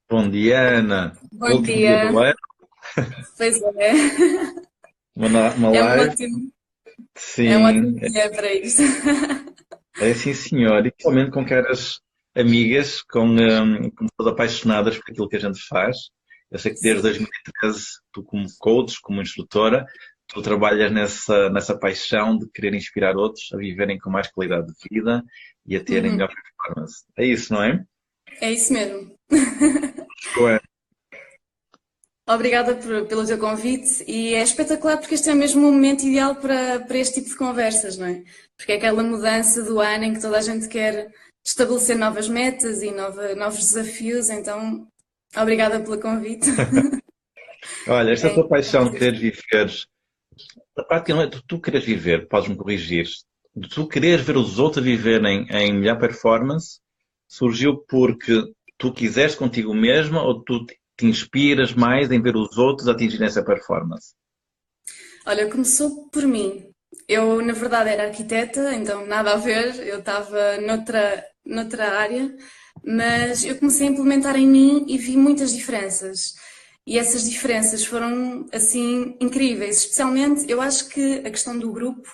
Bom dia, Ana. Bom Último dia do dia. ano, Pois é. uma É live. é um Sim, ótimo dia para isto. é sim, senhor. E principalmente com caras amigas, com pessoas apaixonadas por aquilo que a gente faz. Eu sei que desde Sim. 2013, tu como coach, como instrutora, tu trabalhas nessa paixão de querer inspirar outros a viverem com mais qualidade de vida e a terem Uhum. melhor performance. É isso, não é? É isso mesmo. Ué. Obrigada pelo teu convite e é espetacular porque este é mesmo o momento ideal para este tipo de conversas, não é? Porque é aquela mudança do ano em que toda a gente quer estabelecer novas metas e novos desafios, então obrigada pelo convite. Olha, esta É, tua paixão de querer viver. A prática não é de tu queres viver, podes-me corrigir, de tu queres ver os outros a viverem em melhor performance, surgiu porque tu quiseres contigo mesma ou tu te inspiras mais em ver os outros atingirem essa performance? olha, começou por mim. Eu, na verdade, era arquiteta, então nada a ver, eu estava noutra área, mas eu comecei a implementar em mim e vi muitas diferenças. E essas diferenças foram, assim, incríveis. Especialmente, eu acho que a questão do grupo,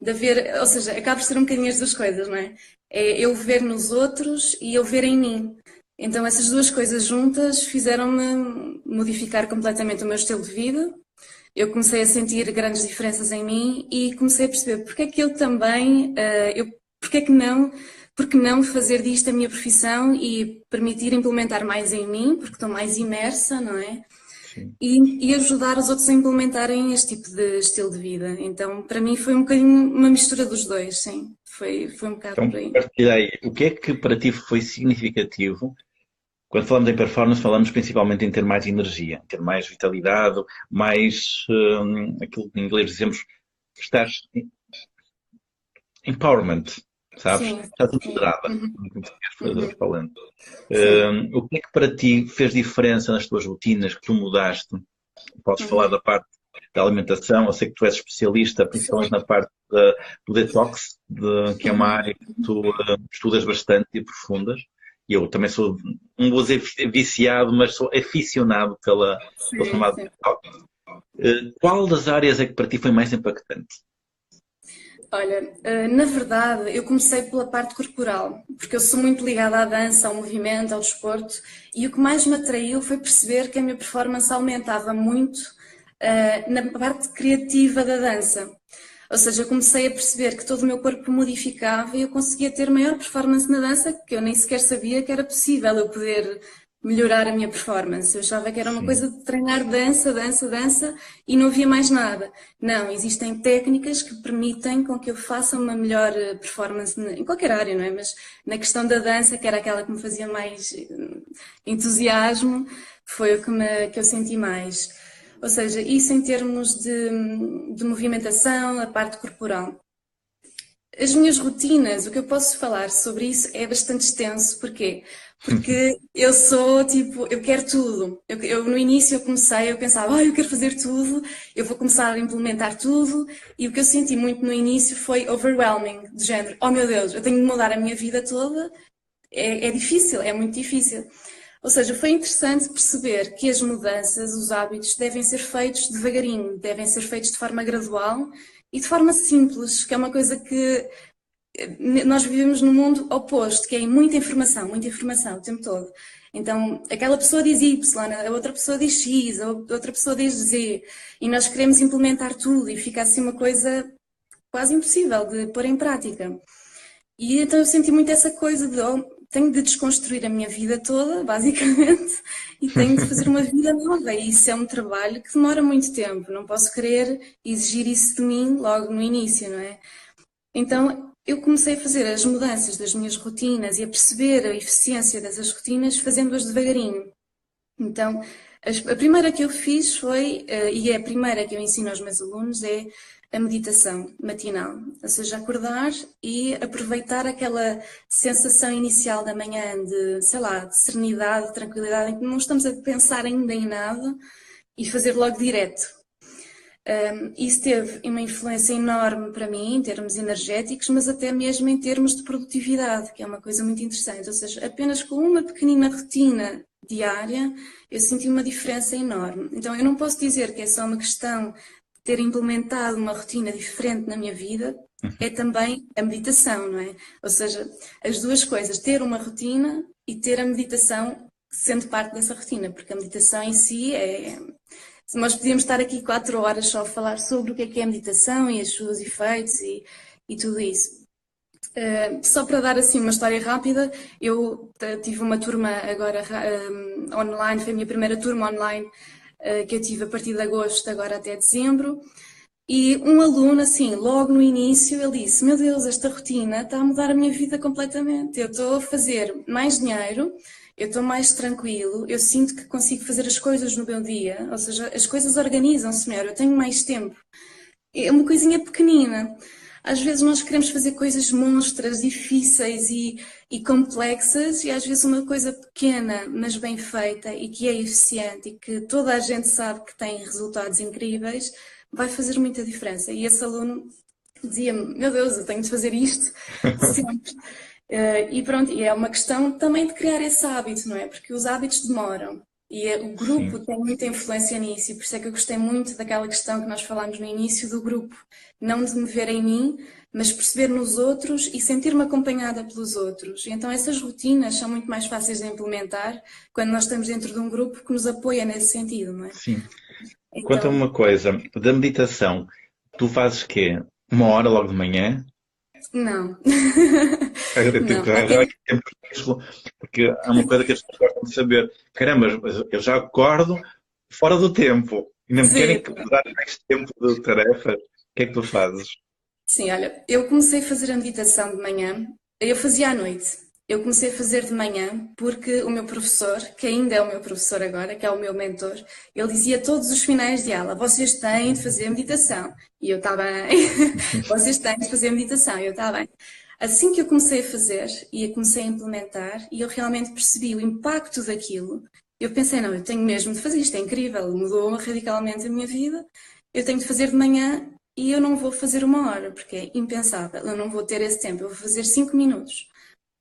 de haver, ou seja, acaba por ser um bocadinho as duas coisas, não é? É eu ver nos outros e eu ver em mim. Então, essas duas coisas juntas fizeram-me modificar completamente o meu estilo de vida. Eu comecei a sentir grandes diferenças em mim e comecei a perceber porque é que eu também, porque é que não, porque não fazer disto a minha profissão e permitir implementar mais em mim, porque estou mais imersa, não é? Sim. E ajudar os outros a implementarem este tipo de estilo de vida. Então, para mim foi um bocadinho uma mistura dos dois, sim. Foi um bocado Então, por aí. partilhei. O que é que para ti foi significativo? Quando falamos em performance, falamos principalmente em ter mais energia, ter mais vitalidade, mais aquilo que em inglês dizemos, estar empowerment, sabes? Sim, Estás sim. empoderada, Uhum, em português uhum, falando. sim. O que é que para ti fez diferença nas tuas rotinas que tu mudaste? Podes falar Uhum, da parte da alimentação, eu sei que tu és especialista, principalmente na sim. parte do detox, que é uma Uhum, área que tu estudas bastante e aprofundas. E eu também sou, não vou dizer viciado, mas sou aficionado pela sim, chamada sim. detox. Qual das áreas é que para ti foi mais impactante? Olha, na verdade, eu comecei pela parte corporal, porque eu sou muito ligada à dança, ao movimento, ao desporto, e o que mais me atraiu foi perceber que a minha performance aumentava muito, na parte criativa da dança. Ou seja, eu comecei a perceber que todo o meu corpo modificava e eu conseguia ter maior performance na dança, que eu nem sequer sabia que era possível eu poder melhorar a minha performance. Eu achava que era uma Sim, coisa de treinar dança, dança, dança e não havia mais nada. Não, existem técnicas que permitem com que eu faça uma melhor performance em qualquer área, não é? Mas na questão da dança, que era aquela que me fazia mais entusiasmo, foi o que eu senti mais. Ou seja, isso em termos de movimentação, a parte corporal. As minhas rotinas, o que eu posso falar sobre isso é bastante extenso. Porquê? Porque eu sou tipo, eu quero tudo. No início eu comecei, eu pensava, eu quero fazer tudo, eu vou começar a implementar tudo. E o que eu senti muito no início foi overwhelming, do género, oh meu Deus, eu tenho de mudar a minha vida toda. É difícil, é muito difícil. Ou seja, foi interessante perceber que as mudanças, os hábitos, devem ser feitos devagarinho, devem ser feitos de forma gradual e de forma simples, que é uma coisa que nós vivemos num mundo oposto, que é muita informação o tempo todo. Então, aquela pessoa diz Y, a outra pessoa diz X, a outra pessoa diz Z, e nós queremos implementar tudo e fica assim uma coisa quase impossível de pôr em prática. E então eu senti muito essa coisa de tenho de desconstruir a minha vida toda, basicamente, e tenho de fazer uma vida nova. E isso é um trabalho que demora muito tempo. Não posso querer exigir isso de mim logo no início, não é? Então eu comecei a fazer as mudanças das minhas rotinas e a perceber a eficiência dessas rotinas fazendo-as devagarinho. Então, a primeira que eu fiz foi, e é a primeira que eu ensino aos meus alunos, é a meditação matinal. Ou seja, acordar e aproveitar aquela sensação inicial da manhã de, sei lá, de serenidade, de tranquilidade, em que não estamos a pensar ainda em nada e fazer logo direto. Isso teve uma influência enorme para mim em termos energéticos, mas até mesmo em termos de produtividade, que é uma coisa muito interessante. Ou seja, apenas com uma pequenina rotina diária, eu senti uma diferença enorme. Então, eu não posso dizer que é só uma questão de ter implementado uma rotina diferente na minha vida, é também a meditação, não é? Ou seja, as duas coisas, ter uma rotina e ter a meditação sendo parte dessa rotina, porque a meditação em si é... Nós podíamos estar aqui 4 horas só a falar sobre o que é a meditação e os seus efeitos e tudo isso. Só para dar assim uma história rápida, eu tive uma turma agora online, foi a minha primeira turma online que eu tive a partir de agosto agora até dezembro. E um aluno, assim, logo no início, ele disse: meu Deus, esta rotina está a mudar a minha vida completamente. Eu estou a fazer mais dinheiro, eu estou mais tranquilo, eu sinto que consigo fazer as coisas no meu dia, ou seja, as coisas organizam-se melhor, eu tenho mais tempo. É uma coisinha pequenina. Às vezes nós queremos fazer coisas monstras, difíceis e complexas, e às vezes uma coisa pequena, mas bem feita e que é eficiente e que toda a gente sabe que tem resultados incríveis, vai fazer muita diferença. E esse aluno dizia-me: meu Deus, eu tenho de fazer isto sempre. E pronto, e é uma questão também de criar esse hábito, não é? Porque os hábitos demoram. E o grupo Sim. tem muita influência nisso, e por isso é que eu gostei muito daquela questão que nós falámos no início do grupo. Não de me ver em mim, mas perceber nos outros e sentir-me acompanhada pelos outros. E então essas rotinas são muito mais fáceis de implementar quando nós estamos dentro de um grupo que nos apoia nesse sentido, não é? Sim. Conta-me Então, uma coisa, da meditação, tu fazes quê? 1 hora logo de manhã? não. Tipo, Não. já porque é uma coisa que as pessoas gostam de saber. Caramba, mas eu já acordo fora do tempo. E não me querem Sim. que dar mais tempo de tarefas. O que é que tu fazes? Sim, olha, eu comecei a fazer a meditação de manhã, eu fazia à noite. Eu comecei a fazer de manhã porque o meu professor, que ainda é o meu professor agora, que é o meu mentor, ele dizia todos os finais de aula: vocês têm de fazer meditação. E eu: está bem, vocês têm de fazer meditação. E eu: está bem. Assim que eu comecei a fazer e a comecei a implementar, e eu realmente percebi o impacto daquilo, eu pensei: não, eu tenho mesmo de fazer isto, é incrível, mudou radicalmente a minha vida, eu tenho de fazer de manhã. E eu não vou fazer 1 hora, porque é impensável. Eu não vou ter esse tempo. Eu vou fazer 5 minutos.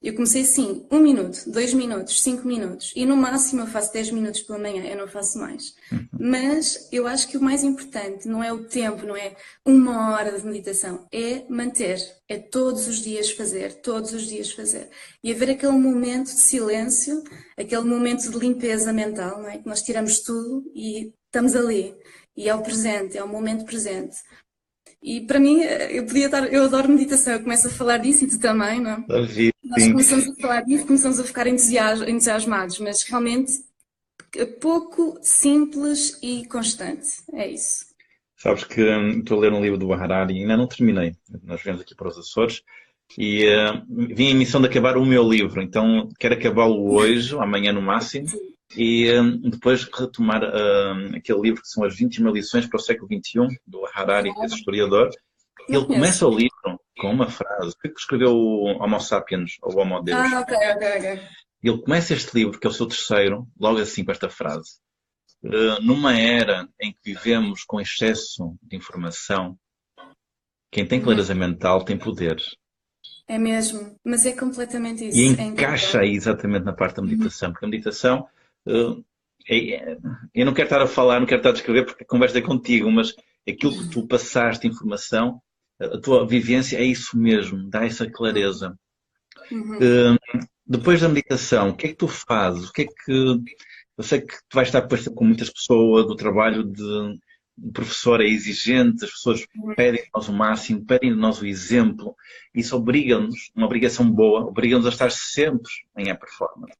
Eu comecei assim, 1 minuto, 2 minutos, 5 minutos. E no máximo eu faço 10 minutos pela manhã, eu não faço mais. Mas eu acho que o mais importante não é o tempo, não é 1 hora de meditação. É manter. É todos os dias fazer, todos os dias fazer. E haver aquele momento de silêncio, aquele momento de limpeza mental, não é? Que nós tiramos tudo e estamos ali. E é o presente, é o momento presente. E para mim, eu podia estar, eu adoro meditação, eu começo a falar disso e tu também, não é? Davi, Nós sim. começamos a falar disso, começamos a ficar entusiasmados, mas realmente é pouco, simples e constante. É isso. Sabes que estou a ler um livro do Harari e ainda não terminei. Nós viemos aqui para os Açores e vim em missão de acabar o meu livro. Então quero acabá-lo hoje, ou amanhã no máximo, e depois retomar aquele livro que são as 21 lições para o século XXI, do Harari, que é esse historiador. E Não ele começa conheço. o livro com uma frase. O que escreveu o Homo Sapiens, ou o Homo Deus? Ah, ok, ok, ok. Ele começa este livro, que é o seu terceiro, logo assim com esta frase. Numa era em que vivemos com excesso de informação, quem tem Uhum. clareza mental tem poder. É mesmo, mas é completamente E isso. É encaixa incrível. aí exatamente na parte da meditação, porque a meditação, uh, eu não quero estar a falar, não quero estar a descrever porque a conversa é contigo, mas aquilo que tu passaste, informação, a tua vivência é isso mesmo, dá essa clareza. Uhum. Uh, Depois da meditação, o que é que tu fazes? O que é que eu sei que tu vais estar depois com muitas pessoas do trabalho de professor é exigente, as pessoas pedem de nós o máximo, pedem de nós o exemplo. Isso obriga-nos, uma obrigação boa, obriga-nos a estar sempre em performance.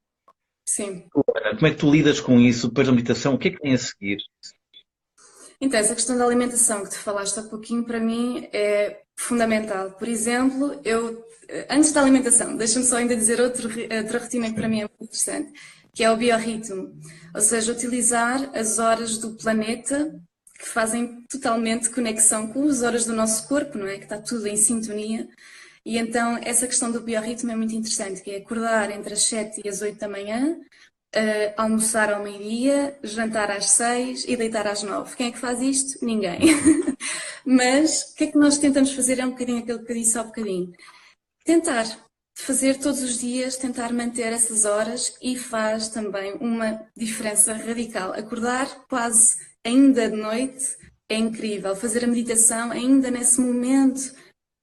Sim. Como é que tu lidas com isso depois da meditação? O que é que vem a seguir? Então, essa questão da alimentação que tu falaste há pouquinho, para mim é fundamental. Por exemplo, antes da alimentação, deixa-me só ainda dizer outra rotina que para mim é muito interessante, que é o biorritmo. Ou seja, utilizar as horas do planeta que fazem totalmente conexão com as horas do nosso corpo, não é? Que está tudo em sintonia. E então, essa questão do biorritmo é muito interessante, que é acordar entre as 7 e as 8 da manhã, almoçar ao meio-dia, jantar às 6 e deitar às 9. Quem é que faz isto? Ninguém. Mas o que é que nós tentamos fazer? É um bocadinho aquilo que eu disse há bocadinho. Tentar fazer todos os dias, tentar manter essas horas e faz também uma diferença radical. Acordar quase ainda de noite é incrível. Fazer a meditação ainda nesse momento,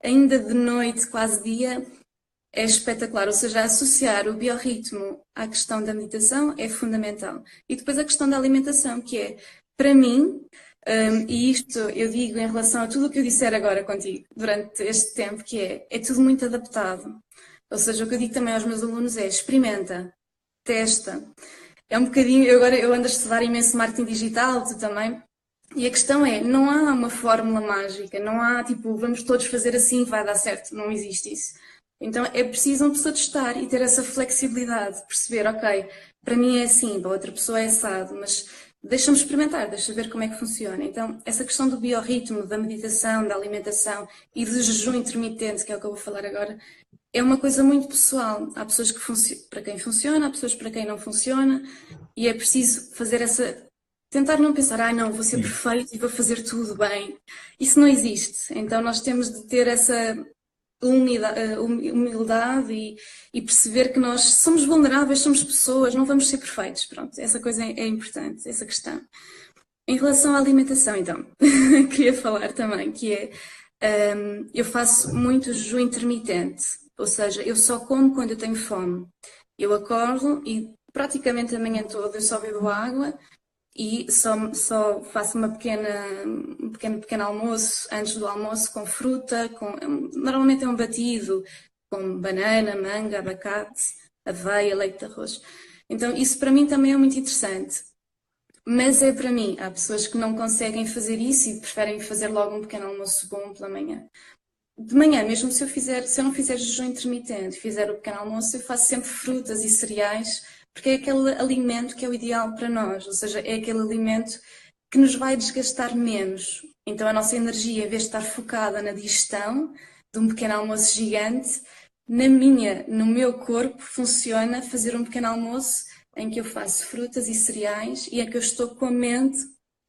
ainda de noite, quase dia, é espetacular. Ou seja, associar o biorritmo à questão da meditação é fundamental. E depois a questão da alimentação, que é, para mim, e isto eu digo em relação a tudo o que eu disser agora contigo durante este tempo, que é tudo muito adaptado. Ou seja, o que eu digo também aos meus alunos é experimenta, testa. É um bocadinho, eu ando a estudar imenso marketing digital, tu também, e a questão é, não há uma fórmula mágica, não há tipo, vamos todos fazer assim e vai dar certo, não existe isso. Então é preciso uma pessoa testar e ter essa flexibilidade, perceber, ok, para mim é assim, para outra pessoa é assado, mas deixa-me experimentar, deixa ver como é que funciona. Então, essa questão do biorritmo, da meditação, da alimentação e do jejum intermitente, que é o que eu vou falar agora, é uma coisa muito pessoal. Há pessoas para quem funciona, há pessoas para quem não funciona, e é preciso fazer essa. Tentar não pensar, não, vou ser perfeito e vou fazer tudo bem. Isso não existe. Então, nós temos de ter essa humildade e perceber que nós somos vulneráveis, somos pessoas, não vamos ser perfeitos. Pronto, essa coisa é importante, essa questão. Em relação à alimentação, então, queria falar também, que é, eu faço muito jejum intermitente, ou seja, eu só como quando eu tenho fome. Eu acordo e praticamente a manhã toda eu só bebo água e só faço um pequeno almoço antes do almoço com fruta, normalmente é um batido com banana, manga, abacate, aveia, leite de arroz. Então isso para mim também é muito interessante. Mas é para mim, há pessoas que não conseguem fazer isso e preferem fazer logo um pequeno almoço bom pela manhã. De manhã, mesmo se eu não fizer jejum intermitente, fizer o pequeno almoço, eu faço sempre frutas e cereais, porque é aquele alimento que é o ideal para nós, ou seja, é aquele alimento que nos vai desgastar menos. Então a nossa energia, em vez de estar focada na digestão de um pequeno almoço gigante, no meu corpo funciona fazer um pequeno almoço em que eu faço frutas e cereais e é que eu estou com a mente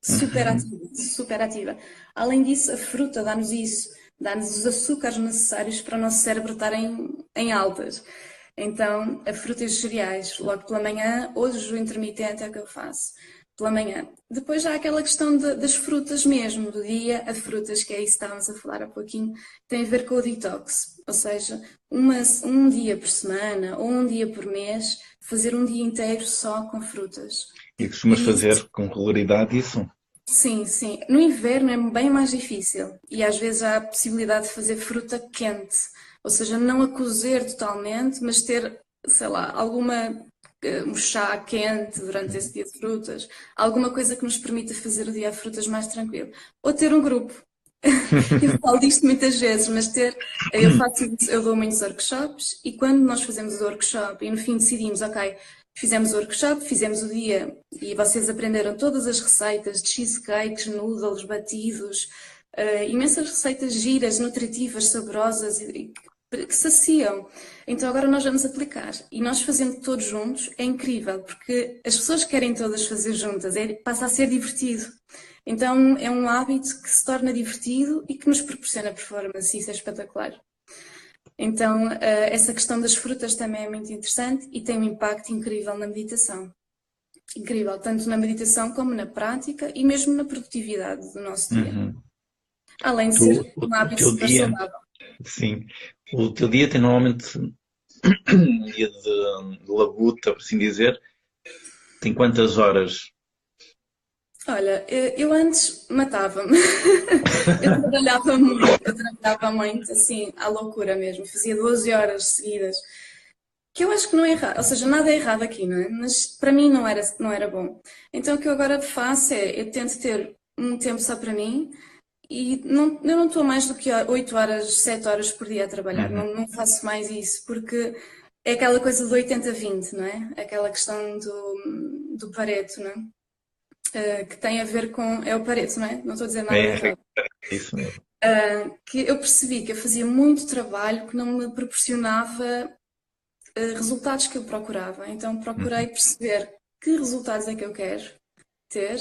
super ativa, super ativa. Além disso, a fruta dá-nos isso, dá-nos os açúcares necessários para o nosso cérebro estar em altas. Então, a fruta e os cereais, logo pela manhã, ou jejum intermitente é o que eu faço, pela manhã. Depois já há aquela questão das frutas mesmo, do dia a frutas, que é isso que estávamos a falar há pouquinho, tem a ver com o detox. Ou seja, um dia por semana ou um dia por mês, fazer um dia inteiro só com frutas. E costumas fazer com regularidade isso? Sim, sim. No inverno é bem mais difícil e às vezes há a possibilidade de fazer fruta quente, ou seja, não a cozer totalmente, mas ter, sei lá, um chá quente durante esse dia de frutas, alguma coisa que nos permita fazer o dia de frutas mais tranquilo. Ou ter um grupo. Eu falo disto muitas vezes, mas eu dou muitos workshops e quando nós fazemos o workshop e no fim decidimos, ok, fizemos o workshop, fizemos o dia e vocês aprenderam todas as receitas de cheesecakes, noodles, batidos, imensas receitas giras, nutritivas, saborosas e que saciam. Então agora nós vamos aplicar e nós fazendo todos juntos é incrível porque as pessoas querem todas fazer juntas, passa a ser divertido. Então é um hábito que se torna divertido e que nos proporciona performance, e isso é espetacular. Então, essa questão das frutas também é muito interessante e tem um impacto incrível na meditação. Incrível, tanto na meditação como na prática e mesmo na produtividade do nosso dia. Além de ser um hábito super saudável. Sim. O teu dia tem normalmente um dia de labuta, por assim dizer. Tem quantas horas? Olha, eu antes matava-me. Eu trabalhava muito, assim, à loucura mesmo. Fazia 12 horas seguidas. Que eu acho que não é errado, ou seja, nada é errado aqui, não é? Mas para mim não era bom. Então o que eu agora faço é, eu tento ter um tempo só para mim e eu não estou mais do que 8 horas, 7 horas por dia a trabalhar. Não faço mais isso, porque é aquela coisa do 80-20, não é? Aquela questão do Pareto, não é? Que tem a ver com... É o Pareto, não é? Não estou a dizer nada errado. É isso mesmo. Que eu percebi que eu fazia muito trabalho que não me proporcionava resultados que eu procurava. Então procurei perceber que resultados é que eu quero ter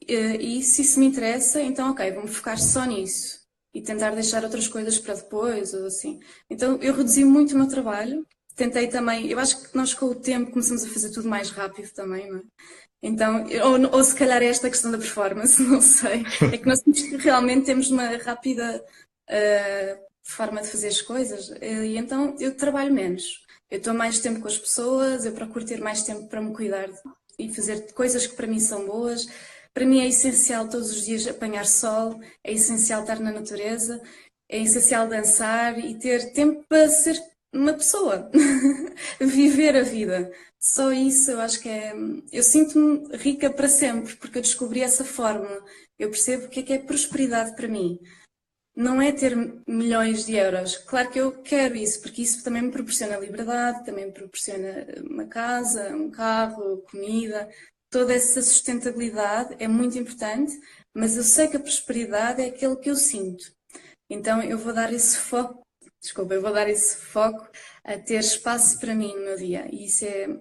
e se isso me interessa, então ok, vou-me focar só nisso e tentar deixar outras coisas para depois ou assim. Então eu reduzi muito o meu trabalho, tentei também, eu acho que nós com o tempo começamos a fazer tudo mais rápido também, não é? Então, ou se calhar é esta questão da performance, não sei. É que nós realmente temos uma rápida forma de fazer as coisas e então eu trabalho menos. Eu estou mais tempo com as pessoas, eu procuro ter mais tempo para me cuidar e fazer coisas que para mim são boas. Para mim é essencial todos os dias apanhar sol, é essencial estar na natureza, é essencial dançar e ter tempo para ser uma pessoa, viver a vida. Só isso eu acho que é. Eu sinto-me rica para sempre, porque eu descobri essa fórmula. Eu percebo o que é prosperidade para mim. Não é ter milhões de euros. Claro que eu quero isso, porque isso também me proporciona liberdade, também me proporciona uma casa, um carro, comida. Toda essa sustentabilidade é muito importante, mas eu sei que a prosperidade é aquilo que eu sinto. Então eu vou dar esse foco, desculpa, eu vou dar esse foco a ter espaço para mim no meu dia. E isso é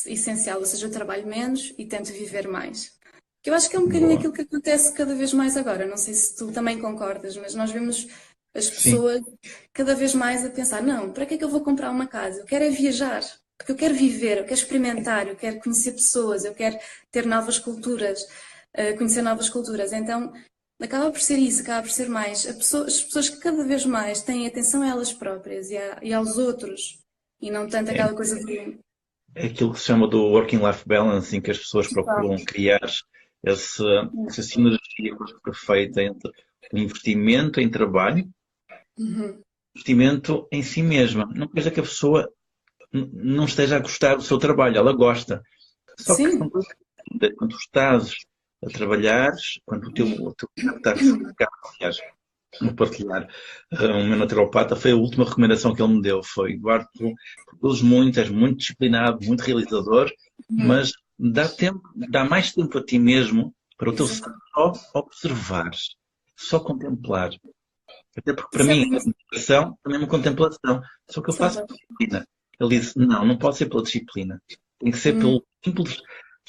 essencial, ou seja, eu trabalho menos e tento viver mais. Que eu acho que é um bocadinho Boa. aquilo que acontece cada vez mais agora. Não sei se tu também concordas, mas nós vemos as Sim. pessoas cada vez mais a pensar, não, para que é que eu vou comprar uma casa? Eu quero é viajar, porque eu quero viver, eu quero experimentar, eu quero conhecer pessoas, eu quero ter novas culturas, conhecer novas culturas. Então, acaba por ser isso, acaba por ser mais. As pessoas que cada vez mais têm atenção a elas próprias e aos outros, e não tanto É, aquela coisa de... é aquilo que se chama do working-life balance, em que as pessoas procuram criar esse, essa sinergia perfeita entre o investimento em trabalho Uhum. e o investimento em si mesma. Não quer dizer que a pessoa não esteja a gostar do seu trabalho, ela gosta. Só que são Sim. coisas distintas. Quando tu estás a trabalhar, quando o teu corpo está focado, aliás, no partilhar, o meu naturopata foi a última recomendação que ele me deu, foi Eduardo, tu produzes muito, és muito disciplinado, muito realizador, Uhum. mas dá tempo, dá mais tempo a ti mesmo para o teu Exato. cérebro só observar, só contemplar. Até porque para Isso é mim a muito meditação também é uma contemplação. Só que eu faço também. por disciplina. Ele disse, não, não pode ser pela disciplina. Tem que ser Hum,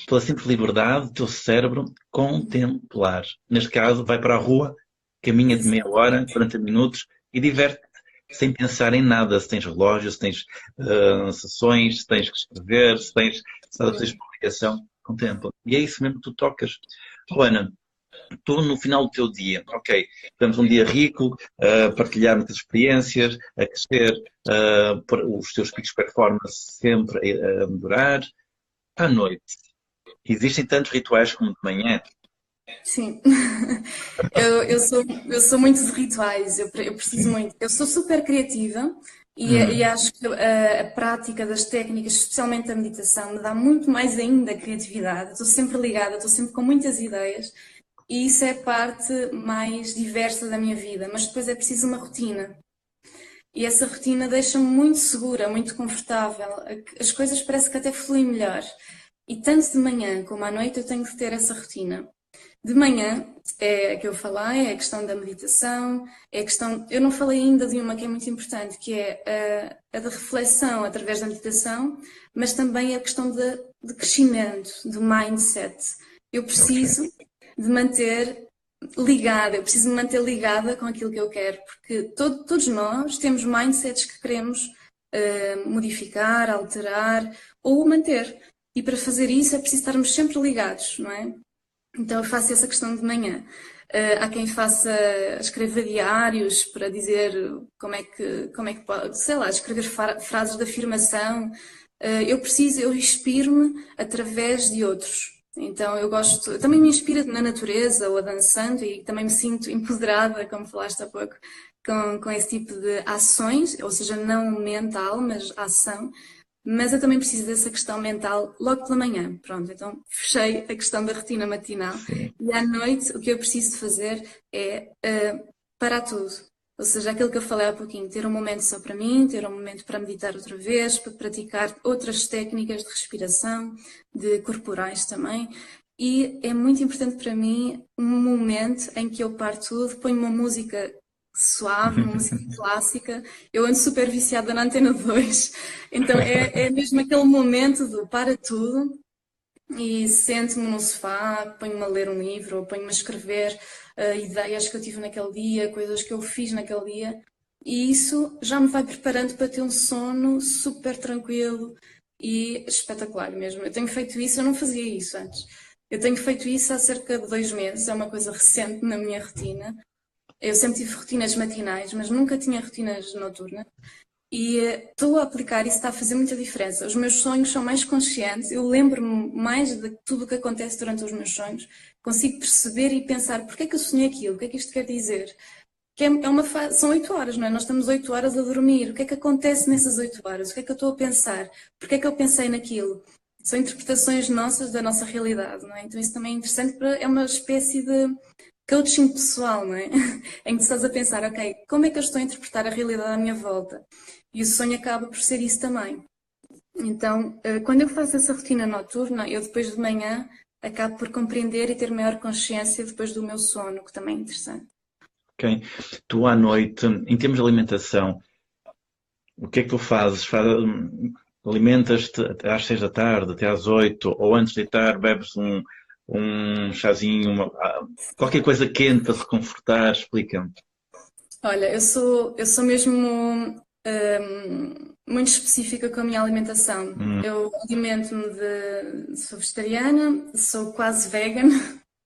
pela simples liberdade do teu cérebro contemplar. Neste caso, vai para a rua, caminha de meia hora, exatamente. 40 minutos e diverte-te sem pensar em nada. Se tens relógio, se tens sessões, se tens que escrever, se estás a fazer publicação, contempla. E é isso mesmo que tu tocas. Oh, Ana, estou no final do teu dia, ok, tivemos um dia rico, a partilhar muitas experiências, a crescer, os teus picos de performance sempre a melhorar. À noite, existem tantos rituais como de manhã? Sim. Eu sou muito de rituais, eu preciso Sim. muito. Eu sou super criativa e Hum, acho que a prática das técnicas, especialmente a meditação, me dá muito mais ainda criatividade. Estou sempre ligada, estou sempre com muitas ideias e isso é a parte mais diversa da minha vida. Mas depois é preciso uma rotina. E essa rotina deixa-me muito segura, muito confortável. As coisas parece que até fluem melhor. E tanto de manhã como à noite eu tenho que ter essa rotina. De manhã é a que eu falei, é a questão da meditação, é a questão. Eu não falei ainda de uma que é muito importante, que é a da reflexão através da meditação, mas também a questão de crescimento, do mindset. Eu ok. preciso de manter ligada, eu preciso me manter ligada com aquilo que eu quero, porque todos nós temos mindsets que queremos modificar, alterar ou manter. E para fazer isso é preciso estarmos sempre ligados, não é? Então eu faço essa questão de manhã. Há quem faça, escreva diários para dizer como é que pode, sei lá, escrever frases de afirmação. Eu inspiro-me através de outros. Então eu gosto, eu também me inspiro na natureza ou a dançando e também me sinto empoderada, como falaste há pouco, com esse tipo de ações, ou seja, não mental, mas ação. Mas eu também preciso dessa questão mental logo pela manhã. Pronto, então fechei a questão da rotina matinal. Sim. E à noite o que eu preciso de fazer é parar tudo. Ou seja, aquilo que eu falei há pouquinho, ter um momento só para mim, ter um momento para meditar outra vez, para praticar outras técnicas de respiração, de corporais também. E é muito importante para mim um momento em que eu paro tudo, ponho uma música suave, uma música clássica. Eu ando super viciada na Antena 2, então é mesmo aquele momento de para tudo e sento-me no sofá, ponho-me a ler um livro, ou ponho-me a escrever ideias que eu tive naquele dia, coisas que eu fiz naquele dia, e isso já me vai preparando para ter um sono super tranquilo e espetacular mesmo. Eu tenho feito isso, eu não fazia isso antes. Eu tenho feito isso há cerca de 2 meses, é uma coisa recente na minha rotina. Eu sempre tive rotinas matinais, mas nunca tinha rotinas noturnas. E estou a aplicar isso, está a fazer muita diferença. Os meus sonhos são mais conscientes, eu lembro-me mais de tudo o que acontece durante os meus sonhos, consigo perceber e pensar porque é que eu sonhei aquilo, o que é que isto quer dizer. Que são 8 horas, não é? Nós estamos 8 horas a dormir. O que é que acontece nessas 8 horas? O que é que eu estou a pensar? Porque é que eu pensei naquilo? São interpretações nossas da nossa realidade, não é? Então isso também é interessante, é uma espécie de coaching pessoal, não é? Em que tu estás a pensar, ok, como é que eu estou a interpretar a realidade à minha volta? E o sonho acaba por ser isso também. Então, quando eu faço essa rotina noturna, eu depois de manhã acabo por compreender e ter maior consciência depois do meu sono, que também é interessante. Ok. Tu à noite, em termos de alimentação, o que é que tu fazes? Alimentas-te até às 6 da tarde, até às 8, ou antes de deitar bebes um chazinho, qualquer coisa quente para se confortar? Explica-me. Olha, eu sou mesmo muito específica com a minha alimentação. Eu alimento-me sou vegetariana, sou quase vegan,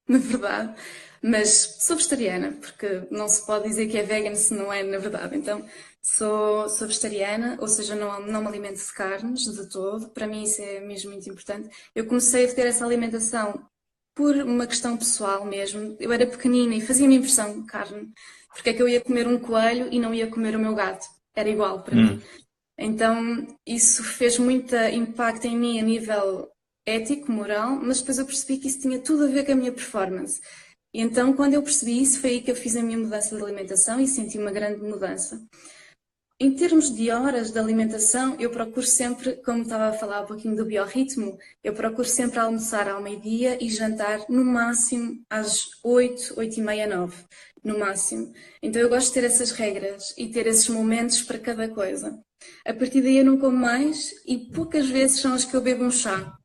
na verdade, mas sou vegetariana, porque não se pode dizer que é vegan se não é, na verdade. Então, sou vegetariana, ou seja, não me alimento de carnes de todo. Para mim isso é mesmo muito importante. Eu comecei a ter essa alimentação por uma questão pessoal mesmo. Eu era pequenina e fazia-me impressão de carne. Porque é que eu ia comer um coelho e não ia comer o meu gato? Era igual para mim. Então, isso fez muito impacto em mim a nível ético, moral, mas depois eu percebi que isso tinha tudo a ver com a minha performance. E então, quando eu percebi isso, foi aí que eu fiz a minha mudança de alimentação e senti uma grande mudança. Em termos de horas de alimentação, eu procuro sempre, como estava a falar um pouquinho do biorritmo, eu procuro sempre almoçar ao meio-dia e jantar no máximo às 8, 8h30, 9, no máximo. Então eu gosto de ter essas regras e ter esses momentos para cada coisa. A partir daí eu não como mais e poucas vezes são as que eu bebo um chá.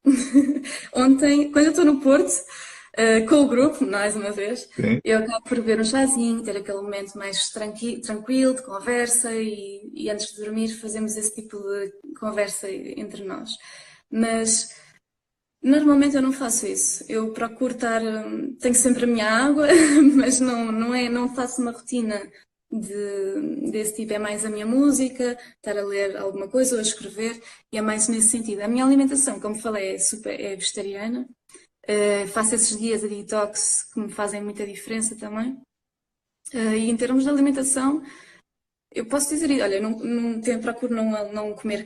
Ontem, quando eu estou no Porto, com o grupo, mais uma vez, Sim. eu acabo por beber um chazinho, ter aquele momento mais tranquilo, de conversa e antes de dormir fazemos esse tipo de conversa entre nós. Mas normalmente eu não faço isso. Eu procuro tenho sempre a minha água, mas não faço uma rotina desse tipo. É mais a minha música, estar a ler alguma coisa ou a escrever, e é mais nesse sentido. A minha alimentação, como falei, é vegetariana. Faço esses dias de detox que me fazem muita diferença também. E em termos de alimentação, eu posso dizer, olha, procuro não comer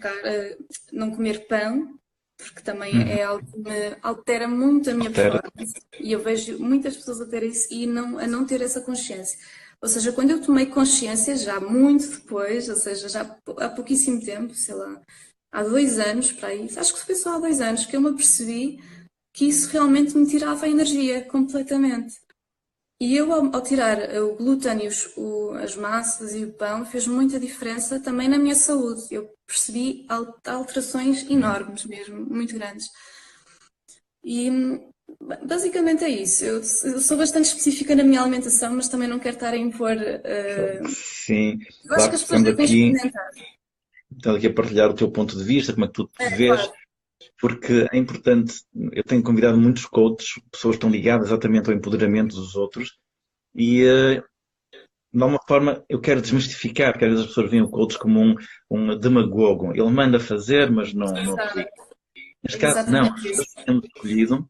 não comer pão, porque também é algo que me altera muito a minha performance. E eu vejo muitas pessoas a ter isso e a não ter essa consciência. Ou seja, quando eu tomei consciência, já muito depois, ou seja, já há pouquíssimo tempo, sei lá, há 2 anos para aí, acho que foi só há 2 anos que eu me apercebi que isso realmente me tirava a energia completamente. E eu, ao tirar o glúten e as massas e o pão, fez muita diferença também na minha saúde. Eu percebi alterações enormes mesmo, muito grandes. E basicamente é isso. Eu sou bastante específica na minha alimentação, mas também não quero estar a impor. Sim, Eu acho claro que que as pessoas devem experimentar. estamos aqui a partilhar o teu ponto de vista, como é que tu te vês. Claro. Porque é importante, eu tenho convidado muitos coaches, pessoas que estão ligadas exatamente ao empoderamento dos outros, e de alguma forma eu quero desmistificar, porque às vezes as pessoas veem o coach como um demagogo. Ele manda fazer, mas não aplica. Neste caso, não. As pessoas que temos escolhido,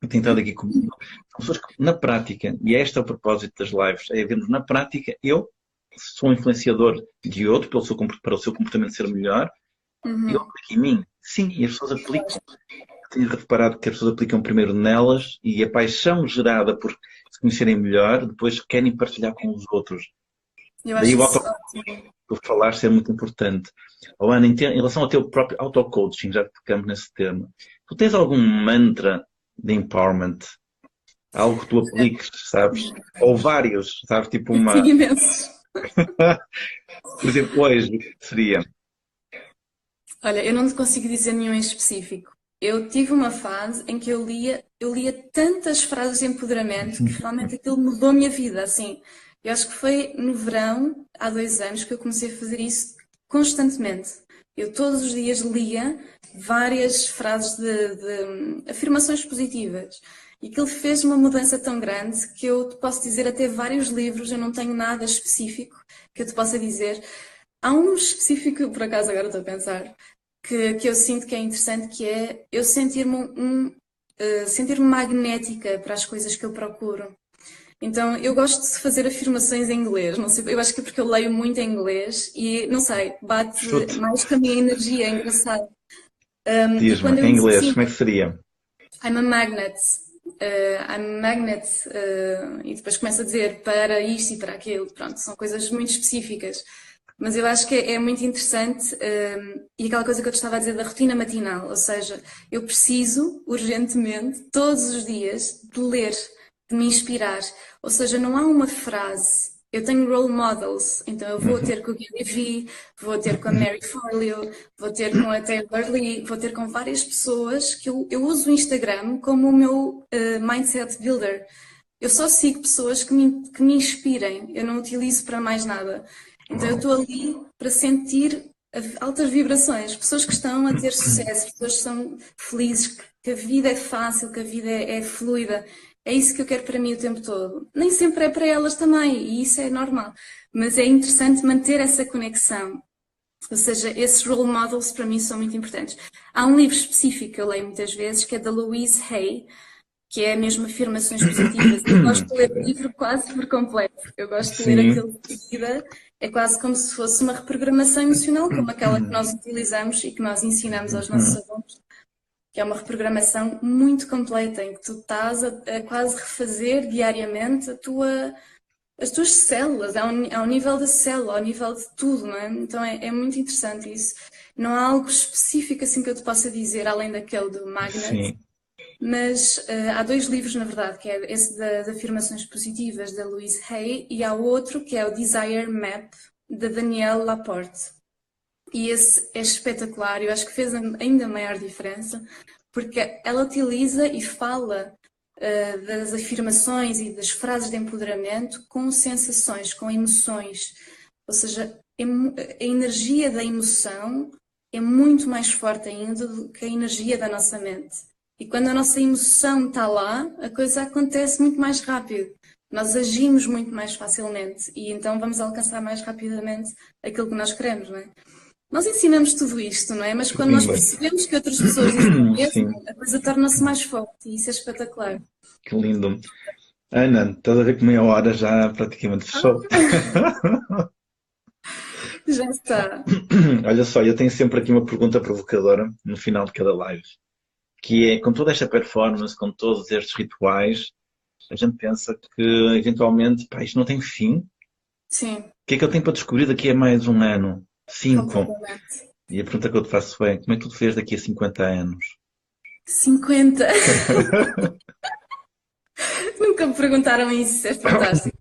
e têm estado aqui comigo, são pessoas que, na prática, e este é o propósito das lives, é vermos na prática, eu sou um influenciador de outro para o seu comportamento ser melhor, e eu aplico em mim. Sim, e as pessoas aplicam. Tenho reparado que as pessoas aplicam primeiro nelas e a paixão gerada por se conhecerem melhor, depois querem partilhar com os outros. Daí o que tu falaste é muito importante. Oh, Ana, em relação ao teu próprio auto-coaching, já tocamos nesse tema, tu tens algum mantra de empowerment? Algo que tu apliques, sabes? Ou vários, sabes? Tipo Sim, imensos. Por exemplo, hoje seria. Olha, eu não te consigo dizer nenhum em específico. Eu tive uma fase em que eu lia tantas frases de empoderamento que realmente aquilo mudou a minha vida, assim. Eu acho que foi no verão, há 2 anos, que eu comecei a fazer isso constantemente. Eu todos os dias lia várias frases de afirmações positivas. E aquilo fez uma mudança tão grande que eu te posso dizer até vários livros, eu não tenho nada específico que eu te possa dizer. Há um específico, por acaso agora estou a pensar, que eu sinto que é interessante, que é eu sentir-me magnética para as coisas que eu procuro. Então, eu gosto de fazer afirmações em inglês, não sei, eu acho que é porque eu leio muito em inglês e, não sei, bate Chute. mais com a minha energia, é engraçado. E Diz-me, quando eu em uso inglês, assim, como é que seria? I'm a magnet, I'm a magnet, e depois começo a dizer para isto e para aquilo, pronto, são coisas muito específicas. Mas eu acho que é muito interessante, e aquela coisa que eu te estava a dizer da rotina matinal, ou seja, eu preciso urgentemente, todos os dias, de ler, de me inspirar. Ou seja, não há uma frase. Eu tenho role models, então eu vou ter com o Gary Vee, vou ter com a Mary Forleo, vou ter com a Taylor Lee, vou ter com várias pessoas que eu uso o Instagram como o meu mindset builder. Eu só sigo pessoas que me inspirem, eu não utilizo para mais nada. Então eu Uau. estou ali para sentir altas vibrações, pessoas que estão a ter sucesso, pessoas que são felizes, que a vida é fácil, que a vida é fluida. É isso que eu quero para mim o tempo todo. Nem sempre é para elas também, e isso é normal. Mas é interessante manter essa conexão. Ou seja, esses role models para mim são muito importantes. Há um livro específico que eu leio muitas vezes, que é da Louise Hay, que é mesmo afirmações positivas. Eu gosto de ler o Ok. livro quase por completo. Eu gosto de ler Sim. aquilo de seguida. É quase como se fosse uma reprogramação emocional, como aquela que nós utilizamos e que nós ensinamos aos nossos alunos, que é uma reprogramação muito completa, em que tu estás a quase refazer diariamente as tuas células, ao nível da célula, ao nível de tudo, não é? Então é muito interessante isso. Não há algo específico assim que eu te possa dizer, além daquele do Magnet, Sim. mas há 2 livros, na verdade, que é esse das afirmações positivas, da Louise Hay, e há outro que é o Desire Map, da Danielle Laporte. E esse é espetacular, eu acho que fez ainda maior diferença, porque ela utiliza e fala das afirmações e das frases de empoderamento com sensações, com emoções. Ou seja, a energia da emoção é muito mais forte ainda do que a energia da nossa mente. E quando a nossa emoção está lá, a coisa acontece muito mais rápido. Nós agimos muito mais facilmente e então vamos alcançar mais rapidamente aquilo que nós queremos, não é? Nós ensinamos tudo isto, não é? Mas Que quando nós lindo. percebemos que outras pessoas dizem o mesmo, Sim, a coisa torna-se mais forte e isso é espetacular. que lindo. Ana, estás a ver que meia hora já praticamente fechou. Já está. Olha só, eu tenho sempre aqui uma pergunta provocadora no final de cada live, que é, com toda esta performance, com todos estes rituais, a gente pensa que eventualmente, pá, isto não tem fim. O Sim, que é que eu tenho para descobrir daqui a mais um ano? 5. completamente. E a pergunta que eu te faço é, como é que tu te vês daqui a 50 anos? 50. Nunca me perguntaram isso, é fantástico.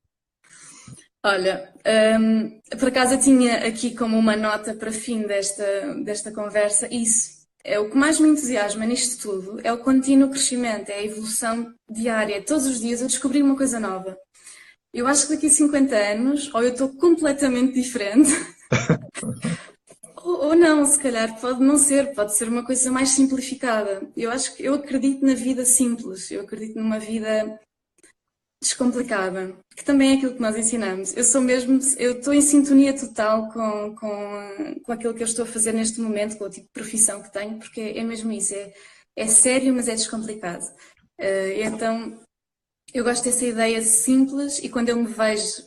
Olha, por acaso eu tinha aqui como uma nota para fim desta conversa isso. É o que mais me entusiasma nisto tudo, é o contínuo crescimento, é a evolução diária. Todos os dias eu descobri uma coisa nova. Eu acho que daqui a 50 anos, ou eu estou completamente diferente, ou não, se calhar pode não ser, pode ser uma coisa mais simplificada. Eu acho que eu acredito na vida simples, eu acredito numa vida descomplicada, que também é aquilo que nós ensinamos. Eu estou em sintonia total com aquilo que eu estou a fazer neste momento, com o tipo de profissão que tenho, porque é mesmo isso, é sério, mas é descomplicado. Então, eu gosto dessa ideia simples e quando eu me vejo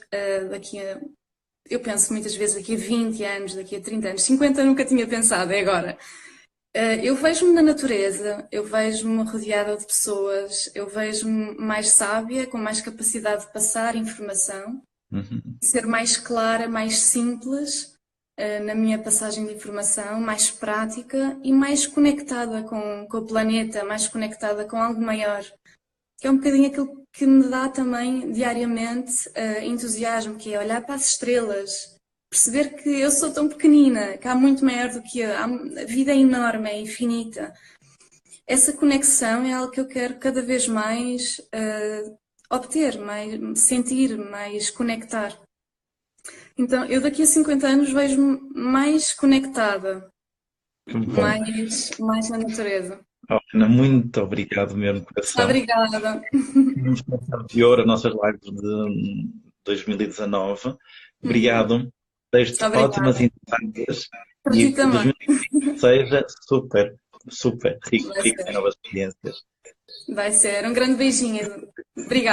eu penso muitas vezes daqui a 20 anos, daqui a 30 anos, 50 eu nunca tinha pensado, é agora. Eu vejo-me na natureza, eu vejo-me rodeada de pessoas, eu vejo-me mais sábia, com mais capacidade de passar informação, Uhum. de ser mais clara, mais simples, na minha passagem de informação, mais prática e mais conectada com o planeta, mais conectada com algo maior. que é um bocadinho aquilo que me dá também diariamente entusiasmo, que é olhar para as estrelas, perceber que eu sou tão pequenina, que há muito maior do que eu, a vida é enorme, é infinita. Essa conexão é algo que eu quero cada vez mais obter, mais sentir, mais conectar. Então, eu daqui a 50 anos vejo-me mais conectada, Bom, mais na natureza. oh, Ana, muito obrigado mesmo, coração. Obrigada. Tínhamos começado de ouro as nossas lives de 2019. Uhum. Obrigado. Desejo-te ótimas Obrigada. entradas Para e ti que também. 2020 seja super, super rico, Vai rico em ser. novas experiências. Vai ser. Um grande beijinho. Obrigada.